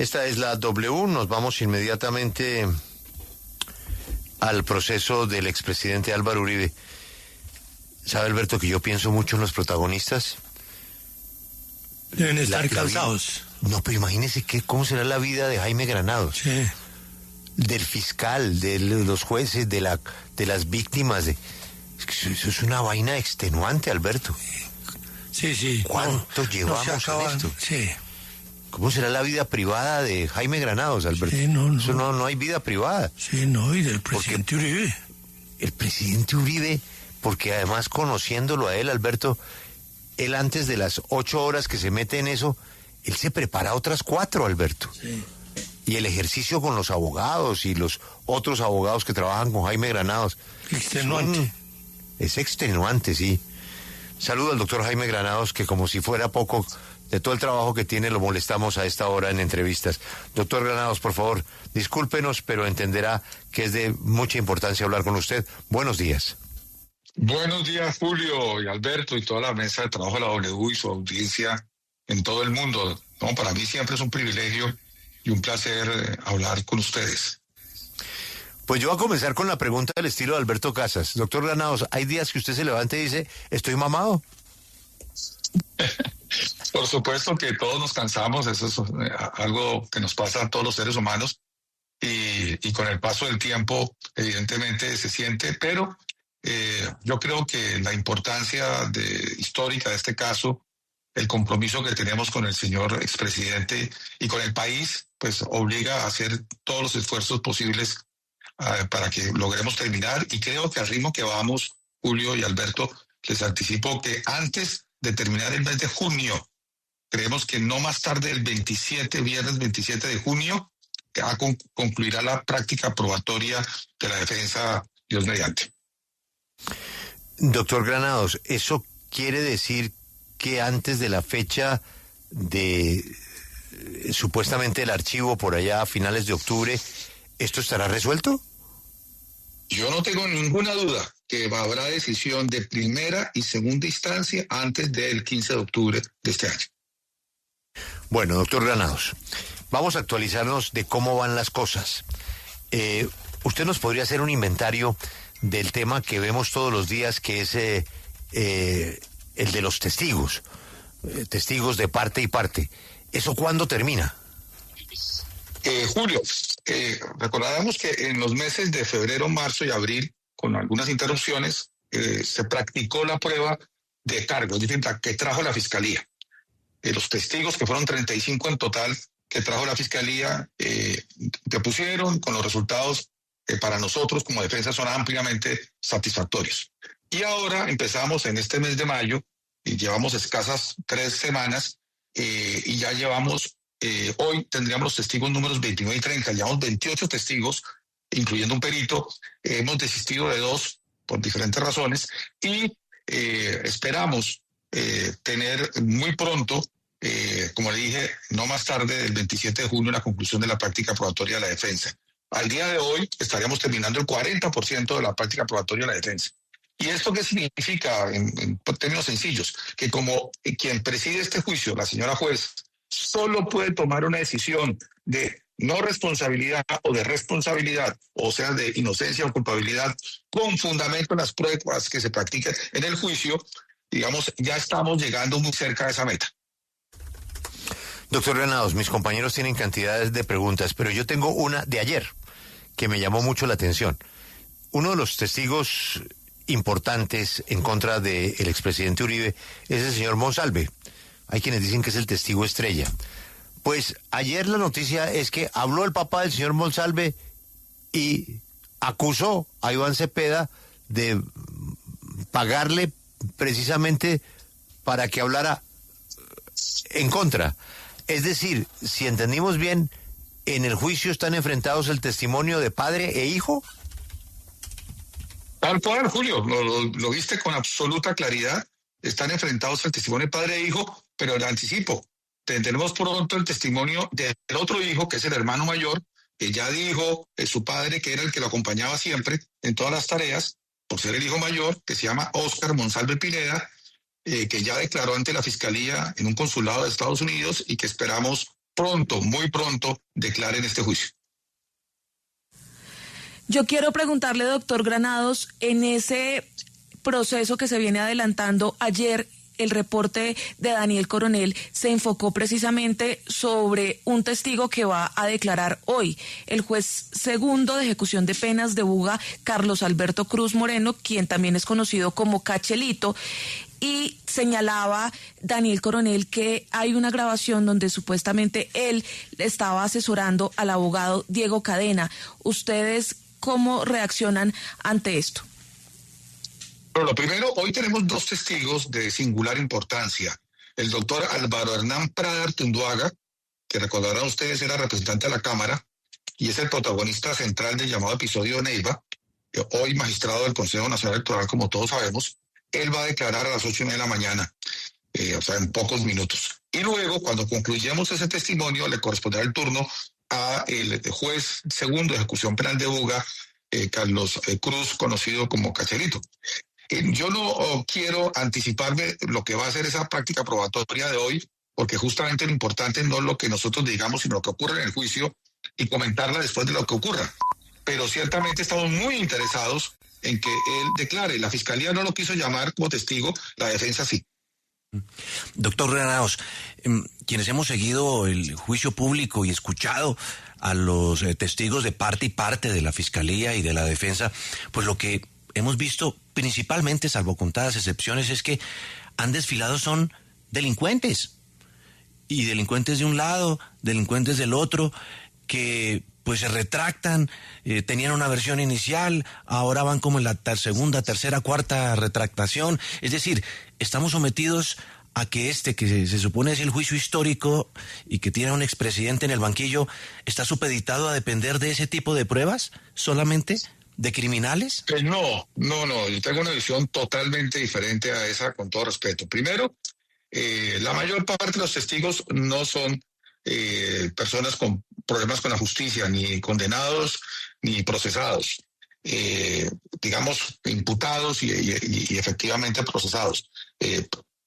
Esta es la W. Nos vamos inmediatamente al proceso del expresidente Álvaro Uribe. ¿Sabe, Alberto, que yo pienso mucho en los protagonistas? Deben estar cansados. No, pero imagínese cómo será la vida de Jaime Granados. Sí. Del fiscal, de los jueces, de las víctimas. Eso es una vaina extenuante, Alberto. Sí. ¿Cuánto llevamos en esto? Sí. ¿Cómo será la vida privada de Jaime Granados, Alberto? Sí, no. Eso no hay vida privada. Sí, no, y del presidente Uribe. El presidente Uribe, porque además conociéndolo a él, Alberto, él antes de las 8 horas que se mete en eso, él se prepara otras 4, Alberto. Sí. Y el ejercicio con los abogados y los otros abogados que trabajan con Jaime Granados. Extenuante. Es extenuante, sí. Saludo al doctor Jaime Granados, que como si fuera poco de todo el trabajo que tiene, lo molestamos a esta hora en entrevistas. Doctor Granados, por favor, discúlpenos, pero entenderá que es de mucha importancia hablar con usted. Buenos días. Buenos días, Julio y Alberto y toda la mesa de trabajo de la W y su audiencia en todo el mundo. No, para mí siempre es un privilegio y un placer hablar con ustedes. Pues yo voy a comenzar con la pregunta del estilo de Alberto Casas. Doctor Granados, ¿hay días que usted se levanta y dice, estoy mamado? Por supuesto que todos nos cansamos, eso es algo que nos pasa a todos los seres humanos y con el paso del tiempo evidentemente se siente, pero yo creo que la importancia histórica de este caso, el compromiso que tenemos con el señor expresidente y con el país, pues obliga a hacer todos los esfuerzos posibles para que logremos terminar, y creo que al ritmo que vamos, Julio y Alberto, les anticipo que antes de terminar el mes de junio, creemos que no más tarde el viernes 27 de junio, concluirá la práctica probatoria de la defensa, Dios mediante. Doctor Granados, ¿eso quiere decir que antes de la fecha de supuestamente el archivo por allá a finales de octubre, esto estará resuelto? Yo no tengo ninguna duda que habrá decisión de primera y segunda instancia antes del 15 de octubre de este año. Bueno, doctor Granados, vamos a actualizarnos de cómo van las cosas. ¿Usted nos podría hacer un inventario del tema que vemos todos los días, que es el de los testigos? Testigos de parte y parte. ¿Eso cuándo termina? Julio, recordábamos que en los meses de febrero, marzo y abril, con algunas interrupciones, se practicó la prueba de cargos, es decir, que trajo la Fiscalía. Los testigos, que fueron 35 en total, que trajo la Fiscalía, depusieron con los resultados que para nosotros como defensa son ampliamente satisfactorios. Y ahora empezamos en este mes de mayo, y llevamos escasas 3 semanas, y ya llevamos... hoy tendríamos los testigos números 29 y 30, llevamos 28 testigos, incluyendo un perito. Hemos desistido de 2 por diferentes razones y esperamos tener muy pronto, como le dije, no más tarde del 27 de junio, la conclusión de la práctica probatoria de la defensa. Al día de hoy estaríamos terminando el 40% de la práctica probatoria de la defensa. ¿Y esto qué significa en términos sencillos? Que como quien preside este juicio, la señora juez, solo puede tomar una decisión de no responsabilidad o de responsabilidad, o sea, de inocencia o culpabilidad, con fundamento en las pruebas que se practican en el juicio, digamos, ya estamos llegando muy cerca de esa meta. Doctor Granados, mis compañeros tienen cantidades de preguntas, pero yo tengo una de ayer que me llamó mucho la atención. Uno de los testigos importantes en contra del expresidente Uribe es el señor Monsalve. Hay quienes dicen que es el testigo estrella. Pues ayer la noticia es que habló el papá del señor Monsalve y acusó a Iván Cepeda de pagarle precisamente para que hablara en contra. Es decir, si entendimos bien, en el juicio están enfrentados el testimonio de padre e hijo. Tal cual, Julio, lo viste con absoluta claridad. Están enfrentados el testimonio de padre e hijo, pero le anticipo, tendremos pronto el testimonio del otro hijo, que es el hermano mayor, que ya dijo su padre, que era el que lo acompañaba siempre en todas las tareas, por ser el hijo mayor, que se llama Óscar Monsalve Pineda, que ya declaró ante la Fiscalía en un consulado de Estados Unidos y que esperamos pronto, muy pronto, declaren este juicio. Yo quiero preguntarle, doctor Granados, en ese proceso que se viene adelantando, ayer el reporte de Daniel Coronel se enfocó precisamente sobre un testigo que va a declarar hoy, el juez segundo de ejecución de penas de Buga, Carlos Alberto Cruz Moreno, quien también es conocido como Cachelito. Y señalaba Daniel Coronel que hay una grabación donde supuestamente él estaba asesorando al abogado Diego Cadena. ¿Ustedes cómo reaccionan ante esto? Pero lo primero, hoy tenemos dos testigos de singular importancia. El doctor Álvaro Hernán Prada Artunduaga, que recordarán ustedes era representante de la Cámara y es el protagonista central del llamado episodio de Neiva, hoy magistrado del Consejo Nacional Electoral, como todos sabemos. Él va a declarar a las 8:30 de la mañana, o sea, en pocos minutos. Y luego, cuando concluyamos ese testimonio, le corresponderá el turno a el juez segundo de ejecución penal de Buga, Carlos Cruz, conocido como Cachelito. Yo no quiero anticiparme lo que va a ser esa práctica probatoria de hoy, porque justamente lo importante no es lo que nosotros digamos, sino lo que ocurre en el juicio y comentarla después de lo que ocurra. Pero ciertamente estamos muy interesados en que él declare. La Fiscalía no lo quiso llamar como testigo, la defensa sí. Doctor Granados, quienes hemos seguido el juicio público y escuchado a los testigos de parte y parte de la Fiscalía y de la defensa, pues lo que hemos visto principalmente, salvo contadas excepciones, es que han desfilado son delincuentes. Y delincuentes de un lado, delincuentes del otro, que pues se retractan, tenían una versión inicial, ahora van como en la segunda, tercera, cuarta retractación. Es decir, estamos sometidos a que que se supone es el juicio histórico y que tiene a un expresidente en el banquillo, ¿está supeditado a depender de ese tipo de pruebas solamente? ¿De criminales? No, yo tengo una visión totalmente diferente a esa, con todo respeto. Primero, la mayor parte de los testigos no son personas con problemas con la justicia, ni condenados, ni procesados, digamos, imputados y efectivamente procesados.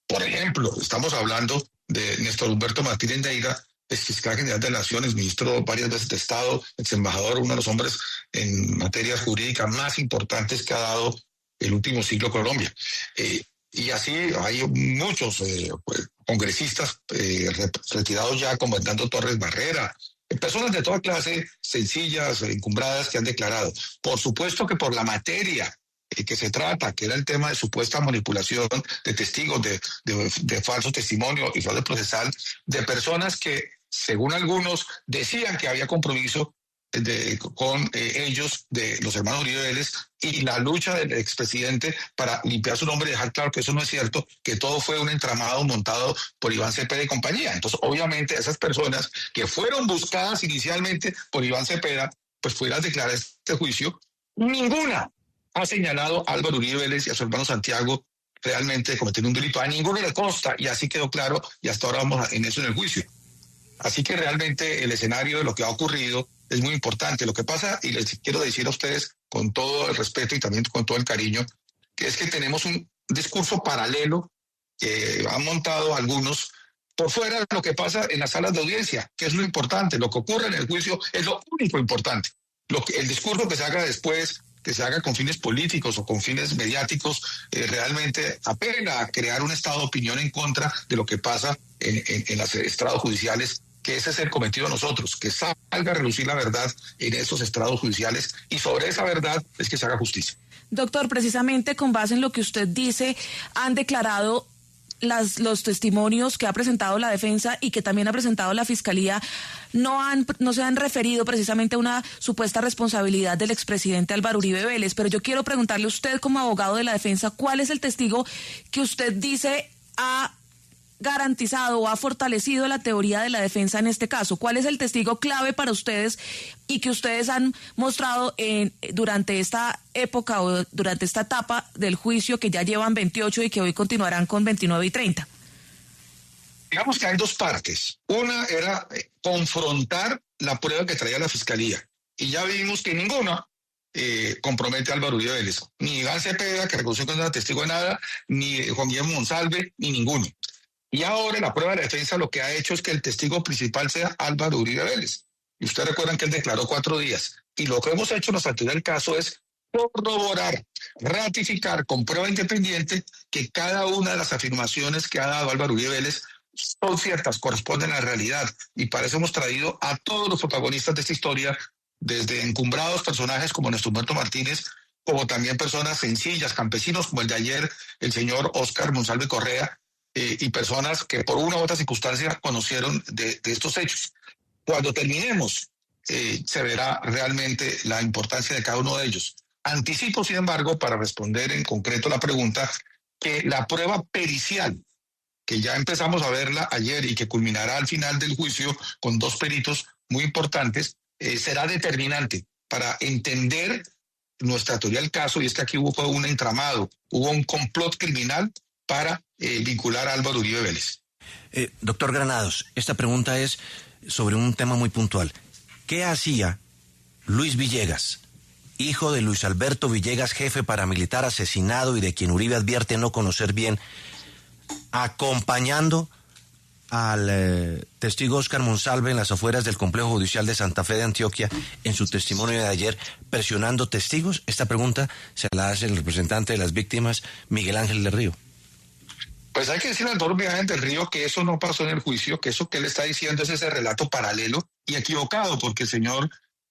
Por ejemplo, estamos hablando de Néstor Humberto Martínez Neira, ex fiscal general de Naciones, ministro varias veces de Estado, ex embajador, uno de los hombres en materias jurídicas más importantes que ha dado el último siglo Colombia. Y así hay muchos congresistas retirados ya, como Hernando Torres Barrera, personas de toda clase, sencillas, encumbradas, que han declarado. Por supuesto que por la materia que se trata, que era el tema de supuesta manipulación de testigos, de falso testimonio y fraude procesal, de personas que, según algunos, decían que había compromiso con ellos, de los hermanos Uribe Vélez, y la lucha del expresidente para limpiar su nombre y dejar claro que eso no es cierto, que todo fue un entramado montado por Iván Cepeda y compañía. Entonces, obviamente, esas personas que fueron buscadas inicialmente por Iván Cepeda, pues pudieran declarar este juicio, ninguna ha señalado a Álvaro Uribe Vélez y a su hermano Santiago realmente de cometer un delito. A ninguno le consta, y así quedó claro, y hasta ahora vamos en eso en el juicio. Así que realmente el escenario de lo que ha ocurrido es muy importante. Lo que pasa, y les quiero decir a ustedes con todo el respeto y también con todo el cariño, que es que tenemos un discurso paralelo que han montado algunos por fuera de lo que pasa en las salas de audiencia, que es lo importante. Lo que ocurre en el juicio es lo único importante. El discurso que se haga después, que se haga con fines políticos o con fines mediáticos, realmente apela a crear un estado de opinión en contra de lo que pasa en los estrados judiciales, que ese es el cometido de nosotros, que salga a relucir la verdad en esos estrados judiciales, y sobre esa verdad es que se haga justicia. Doctor, precisamente con base en lo que usted dice, han declarado los testimonios que ha presentado la defensa y que también ha presentado la Fiscalía, no se han referido precisamente a una supuesta responsabilidad del expresidente Álvaro Uribe Vélez, pero yo quiero preguntarle a usted, como abogado de la defensa, ¿cuál es el testigo que usted dice ha garantizado o ha fortalecido la teoría de la defensa en este caso? ¿Cuál es el testigo clave para ustedes y que ustedes han mostrado durante esta época o durante esta etapa del juicio, que ya llevan 28 y que hoy continuarán con 29 y 30? Digamos que hay dos partes. Una era confrontar la prueba que traía la Fiscalía, y ya vimos que ninguna compromete a Álvaro Uribe Vélez. Ni Iván Cepeda, que reconoció que no era testigo de nada, ni Juan Guillermo Monsalve, ni ninguno. Y ahora la prueba de la defensa lo que ha hecho es que el testigo principal sea Álvaro Uribe Vélez. Y ustedes recuerdan que él declaró 4 días. Y lo que hemos hecho en nuestra teoría del caso es corroborar, ratificar con prueba independiente que cada una de las afirmaciones que ha dado Álvaro Uribe Vélez son ciertas, corresponden a la realidad. Y para eso hemos traído a todos los protagonistas de esta historia, desde encumbrados personajes como Néstor Humberto Martínez, como también personas sencillas, campesinos como el de ayer, el señor Óscar Monsalve Correa, y personas que por una u otra circunstancia conocieron de estos hechos. Cuando terminemos, se verá realmente la importancia de cada uno de ellos. Anticipo, sin embargo, para responder en concreto la pregunta, que la prueba pericial, que ya empezamos a verla ayer y que culminará al final del juicio con 2 peritos muy importantes, será determinante para entender nuestra teoría del caso, y es que aquí hubo un entramado, hubo un complot criminal para vincular a Álvaro Uribe Vélez. Doctor Granados, esta pregunta es sobre un tema muy puntual. ¿Qué hacía Luis Villegas, hijo de Luis Alberto Villegas, jefe paramilitar asesinado y de quien Uribe advierte no conocer bien, acompañando al testigo Óscar Monsalve en las afueras del Complejo Judicial de Santa Fe de Antioquia en su testimonio de ayer, presionando testigos? Esta pregunta se la hace el representante de las víctimas, Miguel Ángel del Río. Pues hay que decirle al doctor Miguel Ángel del Río que eso no pasó en el juicio, que eso que él está diciendo es ese relato paralelo y equivocado, porque el señor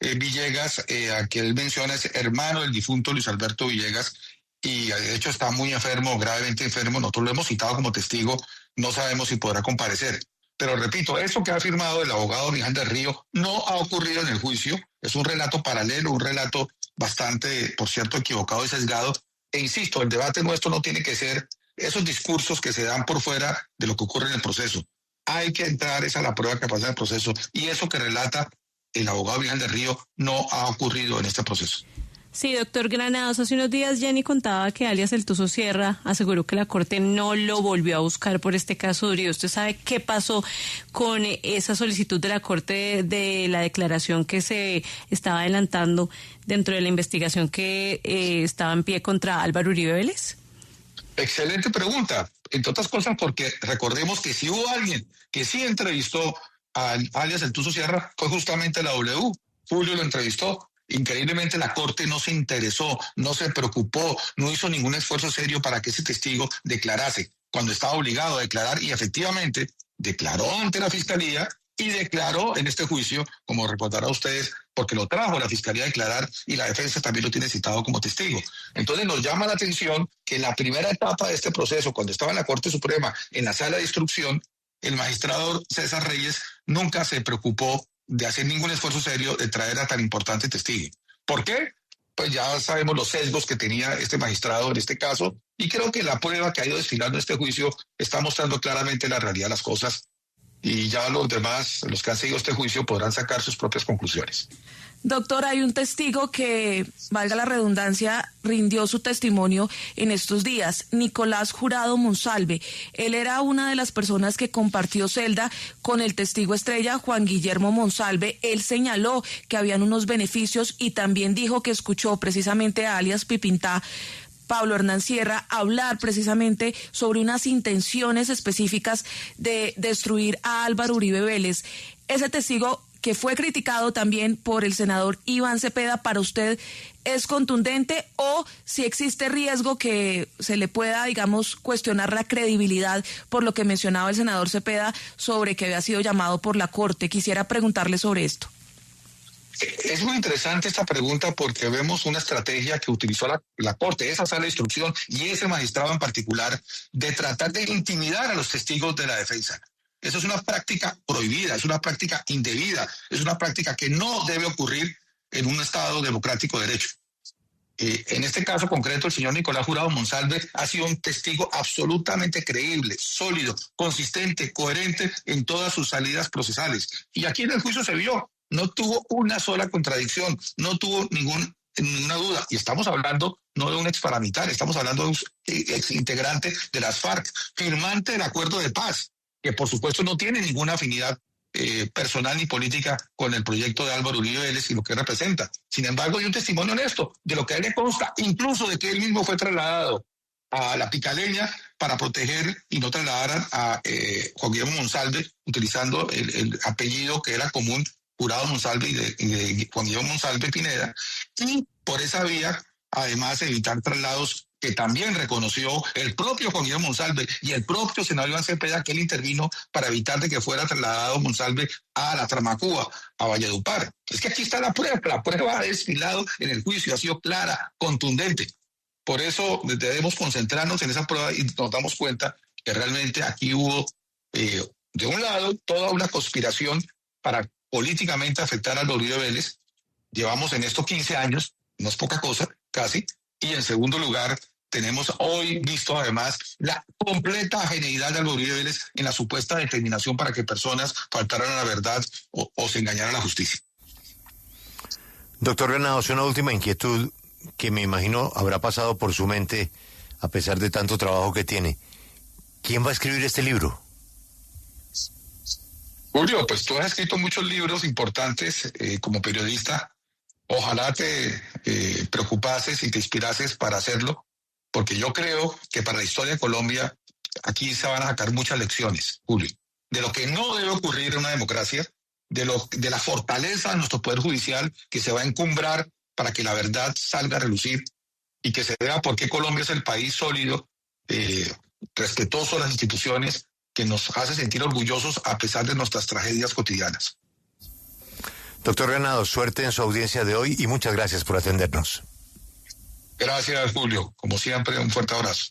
Villegas, a que él menciona, es hermano del difunto Luis Alberto Villegas, y de hecho está muy enfermo, gravemente enfermo. Nosotros lo hemos citado como testigo, no sabemos si podrá comparecer. Pero repito, eso que ha afirmado el abogado Miguel Ángel del Río no ha ocurrido en el juicio, es un relato paralelo, un relato bastante, por cierto, equivocado y sesgado. E insisto, el debate nuestro no tiene que ser esos discursos que se dan por fuera de lo que ocurre en el proceso. Hay que entrar esa a la prueba que pasa en el proceso, y eso que relata el abogado Miguel del Río no ha ocurrido en este proceso. Sí, doctor Granados, hace unos días Jenny contaba que alias El Tuzo Sierra aseguró que la Corte no lo volvió a buscar por este caso de Uribe. ¿Usted sabe qué pasó con esa solicitud de la Corte de la declaración que se estaba adelantando dentro de la investigación que estaba en pie contra Álvaro Uribe Vélez? Excelente pregunta, entre otras cosas porque recordemos que si hubo alguien que sí entrevistó a alias El Tuzo Sierra, fue justamente la W. Julio lo entrevistó. Increíblemente la Corte no se interesó, no se preocupó, no hizo ningún esfuerzo serio para que ese testigo declarase cuando estaba obligado a declarar, y efectivamente declaró ante la Fiscalía y declaró en este juicio, como recordarán ustedes, porque lo trajo la Fiscalía a declarar y la defensa también lo tiene citado como testigo. Entonces nos llama la atención que en la primera etapa de este proceso, cuando estaba en la Corte Suprema, en la sala de instrucción, el magistrado César Reyes nunca se preocupó de hacer ningún esfuerzo serio de traer a tan importante testigo. ¿Por qué? Pues ya sabemos los sesgos que tenía este magistrado en este caso, y creo que la prueba que ha ido desfilando en este juicio está mostrando claramente la realidad de las cosas, y ya los demás, los que han seguido este juicio, podrán sacar sus propias conclusiones. Doctor, hay un testigo que, valga la redundancia, rindió su testimonio en estos días, Nicolás Jurado Monsalve. Él era una de las personas que compartió celda con el testigo estrella Juan Guillermo Monsalve. Él señaló que habían unos beneficios y también dijo que escuchó precisamente a alias Pipintá, Pablo Hernán Sierra, hablar precisamente sobre unas intenciones específicas de destruir a Álvaro Uribe Vélez. Ese testigo, que fue criticado también por el senador Iván Cepeda, ¿para usted es contundente o si existe riesgo que se le pueda, digamos, cuestionar la credibilidad por lo que mencionaba el senador Cepeda sobre que había sido llamado por la Corte? Quisiera preguntarle sobre esto. Es muy interesante esta pregunta porque vemos una estrategia que utilizó la Corte, esa sala de instrucción y ese magistrado en particular, de tratar de intimidar a los testigos de la defensa. Eso es una práctica prohibida, es una práctica indebida, es una práctica que no debe ocurrir en un Estado democrático de derecho. En este caso concreto, el señor Nicolás Jurado Monsalve ha sido un testigo absolutamente creíble, sólido, consistente, coherente en todas sus salidas procesales. Y aquí en el juicio se vio, no tuvo una sola contradicción, no tuvo ninguna duda. Y estamos hablando no de un ex paramilitar, estamos hablando de un ex integrante de las FARC, firmante del acuerdo de paz, que por supuesto no tiene ninguna afinidad personal ni política con el proyecto de Álvaro Uribe Vélez y lo que representa. Sin embargo, hay un testimonio honesto de lo que a él le consta, incluso de que él mismo fue trasladado a la picaleña para proteger y no trasladaran a Juan Guillermo Monsalve, utilizando el apellido que era común, Jurado Monsalve y de Juan Guillermo Monsalve Pineda, y por esa vía, además, evitar traslados que también reconoció el propio Juan Guillermo Monsalve y el propio senador Iván Cepeda, que él intervino para evitar de que fuera trasladado Monsalve a la Tramacúa, a Valledupar. Es que aquí está la prueba ha desfilado en el juicio, ha sido clara, contundente. Por eso debemos concentrarnos en esa prueba y nos damos cuenta que realmente aquí hubo, de un lado, toda una conspiración para políticamente afectar a Uribe Vélez. Llevamos en esto 15 años, no es poca cosa, casi. Y en segundo lugar, tenemos hoy visto además la completa ajeneidad de Uribe Vélez en la supuesta determinación para que personas faltaran a la verdad o se engañaran a la justicia. Doctor Granados, una última inquietud que me imagino habrá pasado por su mente a pesar de tanto trabajo que tiene. ¿Quién va a escribir este libro? Julio, pues tú has escrito muchos libros importantes como periodista. Ojalá te preocupases y te inspirases para hacerlo, porque yo creo que para la historia de Colombia aquí se van a sacar muchas lecciones, Julio, de lo que no debe ocurrir en una democracia, de la fortaleza de nuestro Poder Judicial que se va a encumbrar para que la verdad salga a relucir y que se vea por qué Colombia es el país sólido, respetuoso de las instituciones, que nos hace sentir orgullosos a pesar de nuestras tragedias cotidianas. Doctor Granados, suerte en su audiencia de hoy y muchas gracias por atendernos. Gracias, Julio. Como siempre, un fuerte abrazo.